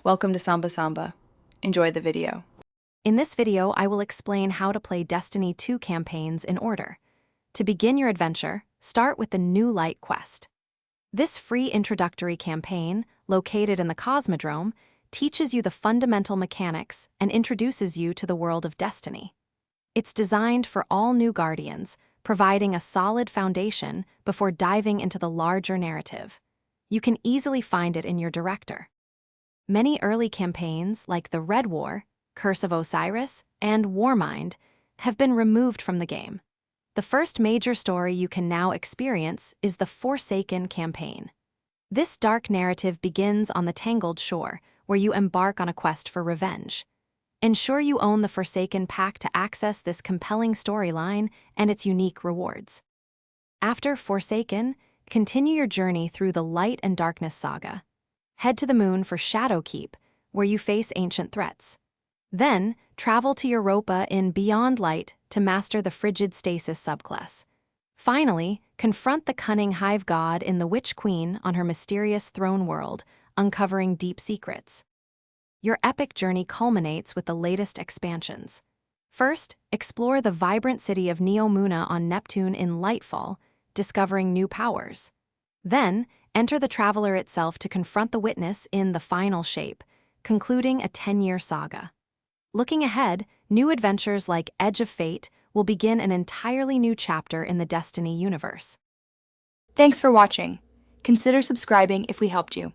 Welcome to Samba Samba. Enjoy the video. In this video, I will explain how to play Destiny 2 campaigns in order. To begin your adventure, start with the New Light quest. This free introductory campaign, located in the Cosmodrome, teaches you the fundamental mechanics and introduces you to the world of Destiny. It's designed for all new Guardians, providing a solid foundation before diving into the larger narrative. You can easily find it in your director. Many early campaigns, like the Red War, Curse of Osiris, and Warmind, have been removed from the game. The first major story you can now experience is the Forsaken campaign. This dark narrative begins on the Tangled Shore, where you embark on a quest for revenge. Ensure you own the Forsaken pack to access this compelling storyline and its unique rewards. After Forsaken, continue your journey through the Light and Darkness saga. Head to the moon for Shadowkeep, where you face ancient threats. Then, travel to Europa in Beyond Light to master the Frigid Stasis subclass. Finally, confront the cunning Hive God in the Witch Queen on her mysterious throne world, uncovering deep secrets. Your epic journey culminates with the latest expansions. First, explore the vibrant city of Neomuna on Neptune in Lightfall, discovering new powers. Then, enter the Traveler itself to confront the Witness in The Final Shape, concluding a 10-year saga. Looking ahead, new adventures like Edge of Fate will begin an entirely new chapter in the Destiny universe. Thanks for watching. Consider subscribing if we helped you.